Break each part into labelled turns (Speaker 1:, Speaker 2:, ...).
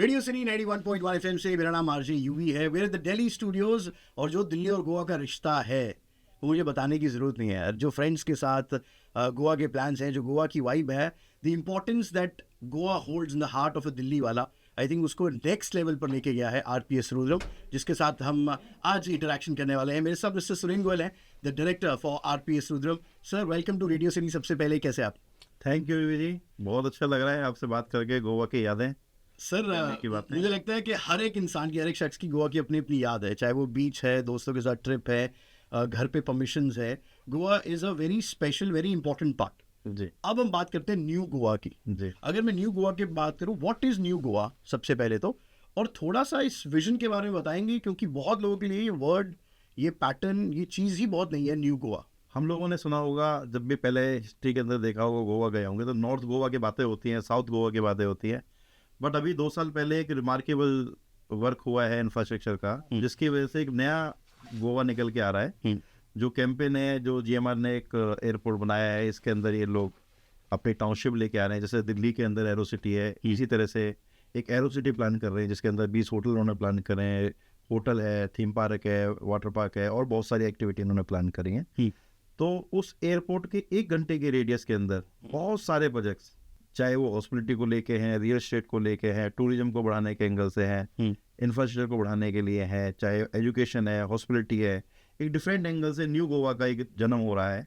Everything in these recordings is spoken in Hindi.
Speaker 1: रेडियो सिटी 91.1 एफएम से मेरा नाम आरजे यूवी है। Where the Delhi studios. और जो दिल्ली और गोवा का रिश्ता है वो मुझे बताने की ज़रूरत नहीं है। जो फ्रेंड्स के साथ गोवा के प्लान्स हैं, जो गोवा की वाइब है, the importance that Goa holds in the heart of a Delhi वाला, आई थिंक उसको नेक्स्ट लेवल पर लेके गया है आरपीएस रुद्रम, जिसके साथ हम आज इंटरेक्शन करने वाले हैं। मेरे साथ मिस्टर सुरेंद्र गोयल हैं, the director for RPS Rudram. Sir, welcome to radio city. सबसे पहले कैसे आप?
Speaker 2: थैंक यू जी, बहुत अच्छा लग रहा है आपसे बात करके। गोवा की यादें
Speaker 1: सर,
Speaker 2: की बात
Speaker 1: मुझे लगता है कि हर एक इंसान की, हर एक शख्स की गोवा की अपनी अपनी याद है। चाहे वो बीच है, दोस्तों के साथ ट्रिप है, घर पे परमिशंस है। Goa is a very special, very important part.
Speaker 2: जी
Speaker 1: अब हम बात करते हैं न्यू गोवा की।
Speaker 2: जी।
Speaker 1: अगर मैं न्यू गोवा की बात करूं, व्हाट इज़ न्यू गोवा सबसे पहले तो, और थोड़ा सा इस विजन के बारे में बताएंगे, क्योंकि बहुत लोगों के लिए ये वर्ड, ये पैटर्न, ये चीज़ ही बहुत नहीं है न्यू गोवा।
Speaker 2: हम लोगों ने सुना होगा, जब भी पहले हिस्ट्री के अंदर देखा होगा, गोवा गए होंगे तो नॉर्थ गोवा की बातें होती हैं, साउथ गोवा की बातें होती हैं। बट अभी 2 साल पहले एक रिमार्केबल वर्क हुआ है इंफ्रास्ट्रक्चर का, जिसकी वजह से एक नया गोवा निकल के आ रहा है। जो कैंपेन है, जो जीएमआर ने एक एयरपोर्ट बनाया है, इसके अंदर ये लोग अपनी टाउनशिप लेके आ रहे हैं। जैसे दिल्ली के अंदर एरो सिटी है, इसी तरह से एक एरो सिटी प्लान कर रहे हैं, जिसके अंदर 20 होटल उन्होंने प्लान कर रहे हैं। होटल है, थीम पार्क है, वाटर पार्क है और बहुत सारी एक्टिविटी उन्होंने प्लान करी हैं। तो उस एयरपोर्ट के 1 घंटे के रेडियस के अंदर बहुत सारे प्रोजेक्ट्स, चाहे वो हॉस्पिटलिटी को लेके हैं, रियल एस्टेट को लेके हैं, टूरिज्म को बढ़ाने के एंगल से हैं, इंफ्रास्ट्रक्चर को बढ़ाने के लिए है, चाहे एजुकेशन है, हॉस्पिटलिटी है, एक डिफरेंट एंगल से न्यू गोवा का एक जन्म हो रहा है,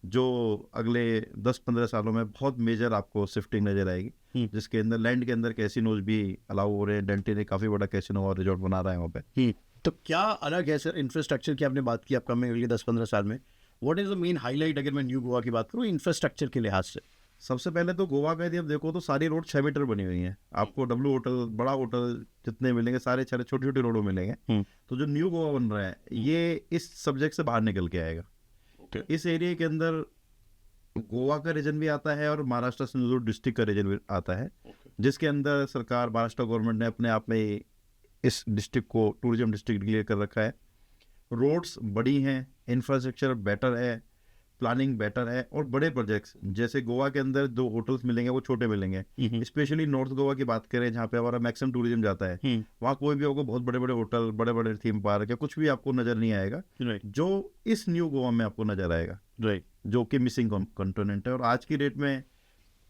Speaker 2: जो अगले 10-15 सालों में बहुत मेजर आपको शिफ्टिंग नजर आएगी, जिसके अंदर लैंड के अंदर कैसीनोज भी अलाउ हो रहे हैं। डेंटी ने काफ़ी बड़ा कैसीनो और रिजॉर्ट बना रहा है वहाँ पे।
Speaker 1: तो क्या अलग है सर इंफ्रास्ट्रक्चर की? आपने बात की अपकमिंग अगले 10-15 साल में, what is the main highlight अगर मैं न्यू गोवा की बात करूँ इंफ्रास्ट्रक्चर के लिहाज से?
Speaker 2: सबसे पहले तो गोवा का यदि आप देखो तो सारी रोड 6 मीटर बनी हुई हैं। आपको डब्ल्यू होटल, बड़ा होटल जितने मिलेंगे सारे छोटे छोटी रोडों में मिलेंगे। तो जो न्यू गोवा बन रहा है ये इस सब्जेक्ट से बाहर निकल के आएगा। इस एरिया के अंदर गोवा का रीजन भी आता है और महाराष्ट्र सिंधुदुर्ग डिस्ट्रिक्ट का रीजन भी आता है, जिसके अंदर सरकार, महाराष्ट्र गवर्नमेंट ने अपने आप में इस डिस्ट्रिक्ट को टूरिज्म डिस्ट्रिक्ट डिक्लेयर कर रखा है। रोड्स बड़ी हैं, इंफ्रास्ट्रक्चर बेटर है, प्लानिंग बेटर है और बड़े प्रोजेक्ट्स, जैसे गोवा के अंदर जो होटल्स मिलेंगे वो छोटे मिलेंगे। स्पेशली नॉर्थ गोवा की बात करें, जहाँ पे हमारा मैक्सिमम टूरिज्म जाता है, वहाँ कोई भी आपको बहुत बड़े बड़े होटल, बड़े बड़े थीम पार्क या कुछ भी आपको नजर नहीं आएगा, जो इस न्यू गोवा में आपको नजर आएगा, जो कि मिसिंग कंपोनेंट है। और आज की डेट में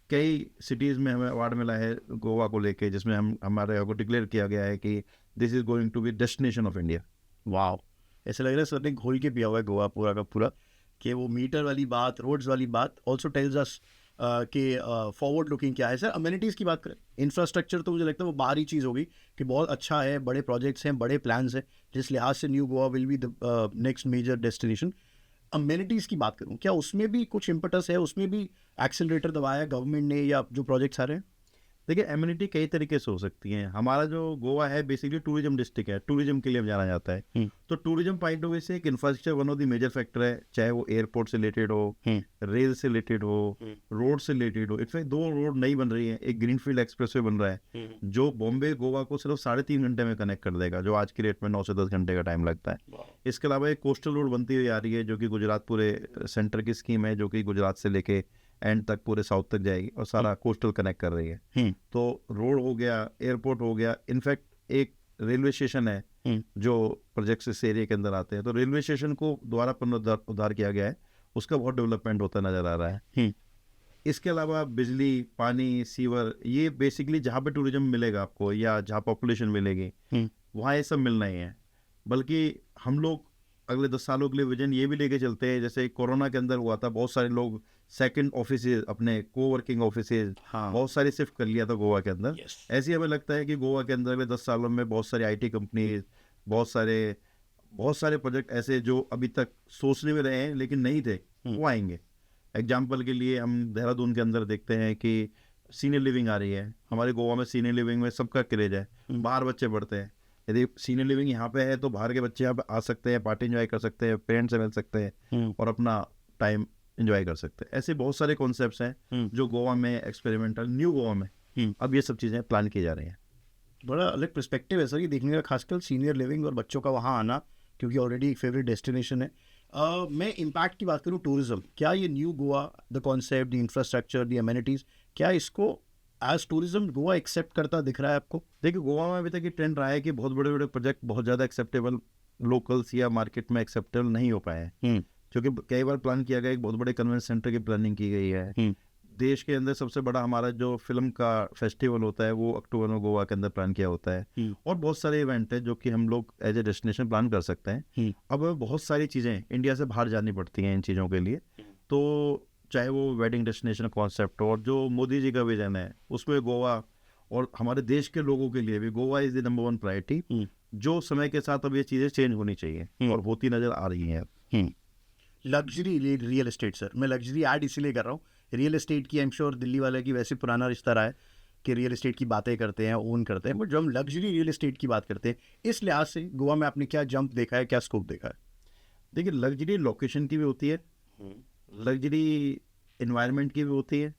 Speaker 2: कई सिटीज़ में हमें अवार्ड मिला है गोवा को लेके, जिसमें हमारे को डिक्लेयर किया गया है कि this is going to be destination of India.
Speaker 1: वाह, ऐसा लग रहा है सर ने घोल के पिया हुआ है गोवा पूरा का पूरा, कि वो मीटर वाली बात, रोड्स वाली बात ऑल्सो टेल्स अस कि फॉरवर्ड लुकिंग क्या है। सर, अम्यूनिटीज़ की बात करें, इंफ्रास्ट्रक्चर तो मुझे लगता है वो बाहरी चीज़ होगी कि बहुत अच्छा है, बड़े प्रोजेक्ट्स हैं, बड़े प्लान्स हैं, जिस लिहाज से new Goa will be the next major destination. Amenities की बात करूँ, क्या उसमें भी कुछ इम्पटस है, उसमें भी एक्सेलरेटर दबाया है गवर्नमेंट ने, या जो प्रोजेक्ट्स आ रहे हैं?
Speaker 2: देखिए, एम्यूनिटी कई तरीके से हो सकती हैं। हमारा जो गोवा है बेसिकली टूरिज्म डिस्ट्रिक्ट है, टूरिज्म के लिए जाना जाता है। तो टूरिज्म पॉइंट ऑफ व्यू से एक infrastructure one of the major factor है, चाहे वो एयरपोर्ट से रिलेटेड हो, रेल से रिलेटेड हो, रोड से रिलेटेड हो। इनफैक्ट 2 रोड नई बन रही है, एक ग्रीनफील्ड एक्सप्रेसवे बन रहा है, जो बॉम्बे गोवा को सिर्फ 3.5 घंटे में कनेक्ट कर देगा, जो आज की रेट में 9 से 10 घंटे का टाइम लगता है। इसके अलावा एक कोस्टल रोड बनती हुई आ रही है, जो कि गुजरात, पूरे सेंटर की स्कीम है, जो कि गुजरात से लेके एंड तक पूरे साउथ तक जाएगी और सारा कोस्टल कनेक्ट कर रही है। तो रोड हो गया, एयरपोर्ट हो गया, इनफैक्ट एक रेलवे स्टेशन है जो प्रोजेक्ट्स इस एरिया के अंदर आते हैं, तो रेलवे स्टेशन को दोबारा पुनरुद्धार किया गया है, उसका बहुत डेवलपमेंट होता नजर आ रहा है। इसके अलावा बिजली, पानी, सीवर, ये बेसिकली जहाँ पे टूरिज्म मिलेगा आपको या जहाँ पॉपुलेशन मिलेगी वहाँ ये सब मिलना ही है। बल्कि हम लोग अगले 10 सालों के लिए विजन ये भी लेके चलते हैं, जैसे कोरोना के अंदर हुआ था, बहुत सारे लोग सेकंड ऑफिसेज, अपने कोवर्किंग ऑफिसेज बहुत सारे शिफ्ट कर लिया था गोवा के अंदर। ऐसे ही हमें लगता है कि गोवा के अंदर अगले 10 सालों में बहुत सारी आईटी कंपनीज, बहुत सारे प्रोजेक्ट ऐसे जो अभी तक सोचने में रहे हैं लेकिन नहीं थे, वो आएंगे। एग्जाम्पल के लिए हम देहरादून के अंदर देखते हैं कि सीनियर लिविंग आ रही है। हमारे गोवा में सीनियर लिविंग में सबका क्रेज है, बाहर बच्चे पढ़ते हैं। यदि सीनियर लिविंग यहाँ पे है तो बाहर के बच्चे यहाँ पे आ सकते हैं, पार्टी एंजॉय कर सकते हैं, पेरेंट्स से मिल सकते हैं और अपना टाइम एंजॉय कर सकते हैं। ऐसे बहुत सारे कॉन्सेप्ट्स हैं जो गोवा में एक्सपेरिमेंटल, न्यू गोवा में अब ये सब चीज़ें प्लान की जा रही हैं।
Speaker 1: बड़ा अलग पर्सपेक्टिव है सर ये देखने का, खासकर सीनियर लिविंग और बच्चों का वहाँ आना, क्योंकि ऑलरेडी एक फेवरेट डेस्टिनेशन है। मैं इम्पैक्ट की बात करूँ, टूरिज्म, क्या ये new Goa, the concept, the infrastructure, the amenities, क्या इसको एज टूरिज्म गोवा एक्सेप्ट करता दिख रहा है आपको?
Speaker 2: देखिए, गोवा में अभी तक ये ट्रेंड रहा है कि बहुत बड़े बड़े प्रोजेक्ट बहुत ज़्यादा एक्सेप्टेबल लोकल्स या मार्केट में एक्सेप्टेबल नहीं हो पाए हैं, क्योंकि कई बार प्लान किया गया, एक बहुत बड़े कन्वेंशन सेंटर की प्लानिंग की गई है। देश के अंदर सबसे बड़ा हमारा जो फिल्म का फेस्टिवल होता है वो अक्टूबर में गोवा के अंदर प्लान किया होता है, और बहुत सारे इवेंट है जो कि हम लोग एज ए डेस्टिनेशन प्लान कर सकते हैं। अब बहुत सारी चीज़ें इंडिया से बाहर जानी पड़ती हैं इन चीज़ों के लिए, तो चाहे वो वेडिंग डेस्टिनेशन कॉन्सेप्ट हो, और जो मोदी जी का विजन है उसमें गोवा और हमारे देश के लोगों के लिए भी Goa is the number 1 priority, जो समय के साथ अब ये चीज़ें चेंज होनी चाहिए और होती नज़र आ रही हैं।
Speaker 1: लग्जरी रियल एस्टेट सर, मैं लग्जरी ऐड इसीलिए कर रहा हूँ, रियल एस्टेट की आई एम श्योर दिल्ली वाले की वैसे पुराना रिश्ता रहा है कि रियल एस्टेट की बातें करते हैं, ओन करते हैं, बट जब हम लग्जरी रियल एस्टेट की बात करते हैं, इस लिहाज से गोवा में आपने क्या जंप देखा है, क्या स्कोप देखा है?
Speaker 2: देखिए, लग्जरी लोकेशन की भी होती है, लग्जरी इन्वायरमेंट की भी होती है,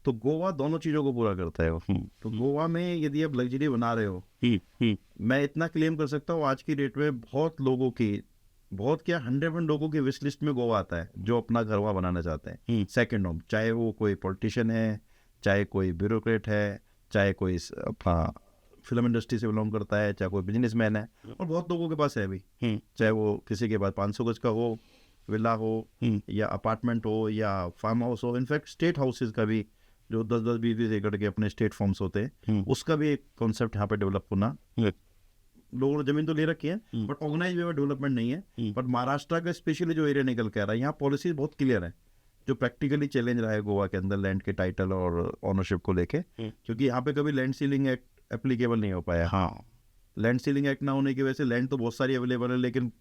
Speaker 2: तो गोवा दोनों चीज़ों को पूरा करता है वो। तो गोवा में यदि आप लग्जरी बना रहे हो, मैं इतना क्लेम कर सकता हूँ आज की डेट में बहुत लोगों की, बहुत क्या 100% लोगों की विश लिस्ट में गोवा आता है जो अपना घर वहाँ बनाना चाहते हैं सेकंड होम, चाहे वो कोई पॉलिटिशियन है, चाहे कोई ब्यूरोक्रेट है, चाहे कोई अपना फिल्म इंडस्ट्री से बिलोंग करता है, चाहे कोई बिजनेसमैन है, और बहुत लोगों के पास है अभी, चाहे वो किसी के पास 500 गज का हो विला हो या अपार्टमेंट हो या फार्म हाउस हो, इनफैक्ट स्टेट हाउसेज का भी जो 10-10, 20-20 एकड़ के अपने स्टेट फॉर्म्स होते हैं, उसका भी एक कॉन्सेप्ट यहाँ पे डेवलप होना। लोगों ने जमीन तो ले रखी है बट ऑर्गेनाइज वे में डेवलपमेंट नहीं है। बट महाराष्ट्र का स्पेशली जो एरिया निकल के आ रहा है, यहाँ पॉलिसी बहुत क्लियर है, जो प्रैक्टिकली चैलेंज रहा है गोवा के अंदर लैंड के टाइटल और ऑनरशिप को लेके, क्योंकि यहाँ पे कभी लैंड सीलिंग एक्ट एप्लीकेबल नहीं हो पाया। लैंड सीलिंग एक्ट ना होने की वजह से लैंड तो बहुत सारी अवेलेबल है, लेकिन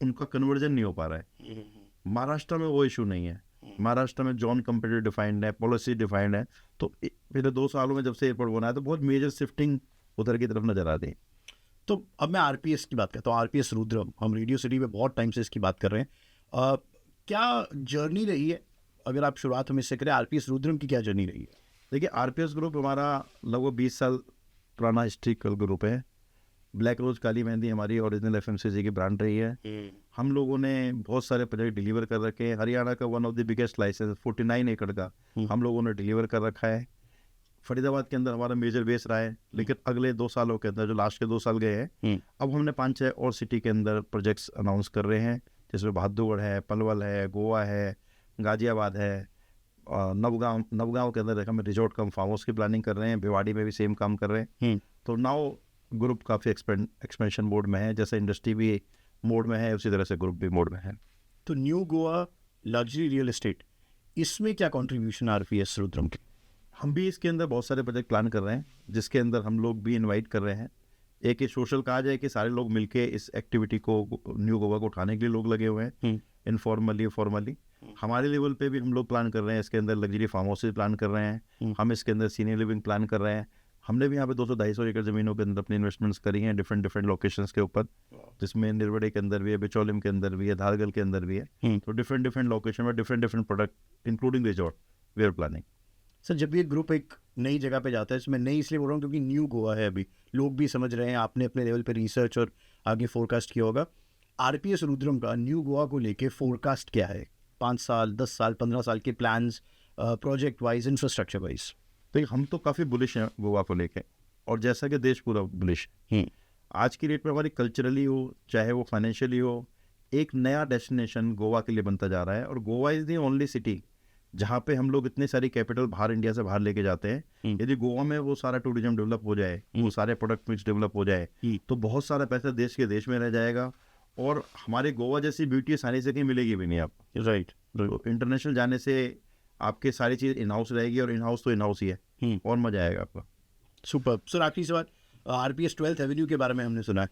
Speaker 2: उनका कन्वर्जन नहीं हो पा रहा है। महाराष्ट्र में वो इशू नहीं है, महाराष्ट्र में जोन कंप्लीटली डिफाइंड है, पॉलिसी डिफाइंड है। तो पिछले 2 सालों में जब से एयरपोर्ट बना है तो बहुत मेजर शिफ्टिंग उधर की तरफ नजर आती है।
Speaker 1: तो अब मैं आरपीएस की बात करता हूँ, आरपीएस रुद्रम, हम रेडियो सिटी में बहुत टाइम से इसकी बात कर रहे हैं। क्या जर्नी रही है, अगर आप शुरुआत हमें से करें, आरपीएस रुद्रम की क्या जर्नी रही है?
Speaker 2: देखिए, आरपीएस ग्रुप हमारा लगभग 20 साल पुराना हिस्ट्रिकल ग्रुप है। ब्लैक रोज काली मेहंदी हमारी ओरिजिनल एफएमसीजी की ब्रांड रही है। हम लोगों ने बहुत सारे प्रोजेक्ट डिलीवर कर रखे हैं। हरियाणा का one of the biggest license 49 एकड़ का हम लोगों ने डिलीवर कर रखा है। फरीदाबाद के अंदर हमारा मेजर बेस रहा है, लेकिन अगले 2 सालों के अंदर, जो लास्ट के 2 साल गए हैं, अब हमने 5-6 और सिटी के अंदर प्रोजेक्ट्स अनाउंस कर रहे हैं, जिसमें बहादुरगढ़ है, पलवल है, गोवा है, गाजियाबाद है, नवगांव के अंदर हम रिजॉर्ट कम फार्म हाउस की प्लानिंग कर रहे हैं, भिवाड़ी में भी सेम काम कर रहे हैं। तो नाउ ग्रुप काफ़ी एक्सपेंशन मोड में है, जैसे इंडस्ट्री भी मोड में है उसी तरह से ग्रुप भी मोड में है।
Speaker 1: तो new Goa luxury real estate, इसमें क्या कंट्रीब्यूशन आरपीएस रुद्रम की?
Speaker 2: हम भी इसके अंदर बहुत सारे प्रोजेक्ट प्लान कर रहे हैं, जिसके अंदर हम लोग भी इनवाइट कर रहे हैं। एक ये सोशल कहा जाए कि सारे लोग मिलके इस एक्टिविटी को, न्यू गोवा को उठाने के लिए लोग लगे हुए हैं, इनफॉर्मली फॉर्मली। हमारे लेवल पे भी हम लोग प्लान कर रहे हैं, इसके अंदर लग्जरी फार्म हाउसेज प्लान कर रहे हैं, हम इसके अंदर सीनियर लिविंग प्लान कर रहे हैं। हमने भी यहाँ पे 200-250 एकड़ ज़मीनों के अंदर अपनी इन्वेस्टमेंट्स करी हैं डिफरेंट लोकेशंस के ऊपर, जिसमें निर्वड़े के अंदर भी है, बिचौलिम के अंदर भी है, धारगल के अंदर भी है। तो डिफरेंट लोकेशन में different product including resort we are planning.
Speaker 1: Sir, जब ये ग्रुप एक नई जगह पे जाता है, इसमें नई इसलिए बोल रहा हूँ क्योंकि न्यू गोवा है, अभी लोग भी समझ रहे हैं, आपने अपने लेवल पे रिसर्च और आगे फोरकास्ट किया होगा। आरपीएस रुद्रम का न्यू गोवा को लेके फोरकास्ट क्या है? 5 साल, 10 साल, 15 साल के plans, project wise, infrastructure wise?
Speaker 2: तो हम तो काफ़ी बुलिश हैं गोवा को लेके, और जैसा कि देश पूरा बुलिश है। आज की डेट में हमारी कल्चरली हो, चाहे वो फाइनेंशियली हो, एक नया डेस्टिनेशन गोवा के लिए बनता जा रहा है। और Goa is the only city जहाँ पे हम लोग इतने सारी कैपिटल बाहर, इंडिया से बाहर लेके जाते हैं। यदि गोवा में वो सारा टूरिज्म डेवलप हो जाए, वो सारे प्रोडक्ट मिक्स डेवलप हो जाए, तो बहुत सारा पैसा देश के देश में रह जाएगा, और हमारे गोवा जैसी ब्यूटी आसानी से कहीं मिलेगी भी नहीं आपको।
Speaker 1: राइट।
Speaker 2: इंटरनेशनल जाने से आपके सारी चीज़ इन हाउस रहेगी, और इन हाउस तो इन हाउस ही है, और मजा आएगा आपका।
Speaker 1: सुपर। सर, आखिरी सवाल, आरपीएस 12th एवेन्यू के बारे में हमने सुना है,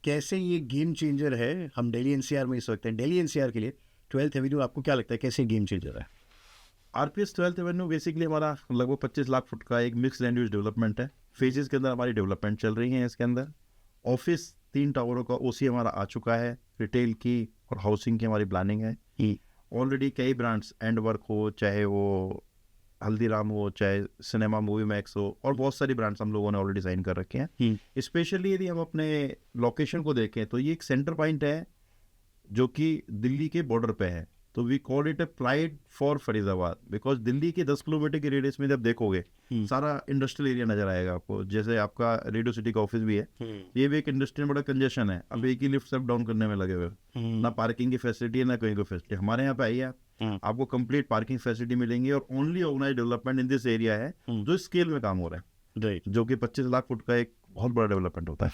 Speaker 1: कैसे ये गेम चेंजर है? हम दिल्ली एनसीआर में इस वक्त हैं, दिल्ली एनसीआर के लिए 12th एवेन्यू आपको क्या लगता है कैसे गेम चेंजर है?
Speaker 2: आरपीएस 12th एवेन्यू बेसिकली हमारा लगभग 25 लाख फुट का एक मिक्स लैंड यूज डेवलपमेंट है। फेजेस के अंदर हमारी डेवलपमेंट चल रही है। इसके अंदर ऑफिस 3 टावरों का ओसी हमारा आ चुका है, रिटेल की और हाउसिंग की हमारी प्लानिंग है। ऑलरेडी कई ब्रांड्स, एंड वर्क हो, चाहे वो हल्दीराम हो, चाहे सिनेमा मूवी मैक्स हो, और बहुत सारी ब्रांड्स हम लोगों ने ऑलरेडी साइन कर रखे हैं। स्पेशली यदि हम अपने लोकेशन को देखें तो ये एक सेंटर पॉइंट है जो कि दिल्ली के बॉर्डर पे है। तो तो we call it a pride for Faridabad, because Delhi के 10 किलोमीटर के रेडियस में जब देखोगे सारा इंडस्ट्रियल एरिया नजर आएगा आपको। जैसे आपका रेडियो सिटी का ऑफिस भी है, ये भी एक इंडस्ट्री में बड़ा कंजेशन है। अब एक ही लिफ्ट सब डाउन करने में लगे हुए, ना पार्किंग की फैसिलिटी है ना कहीं कोई फैसिलिटी। हमारे यहाँ पे आइए आप, आपको कंप्लीट पार्किंग फैसिलिटी मिलेंगी और only organise development in this area है जो स्केल में काम हो रहा है,
Speaker 1: राइट।
Speaker 2: जो कि 25 लाख फुट का एक बहुत बड़ा डेवलपमेंट होता है।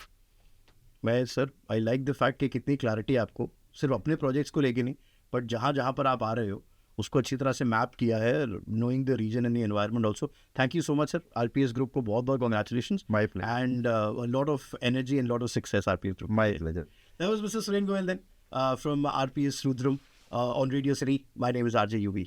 Speaker 1: मैं sir I like the fact कि कितनी क्लैरिटी आपको सिर्फ अपने प्रोजेक्ट्स को लेके नहीं, बट जहाँ जहाँ पर आप आ रहे हो उसको अच्छी तरह से मैप किया है, knowing the region and the environment also. Thank you so much sir. RPS group को बहुत बहुत congratulation
Speaker 2: my pleasure,
Speaker 1: and lot of energy and lot of success RPS group.
Speaker 2: My pleasure.
Speaker 1: That was Mr. Suren Goyal then from RPS Rudram on Radio City. My name is RJ UV.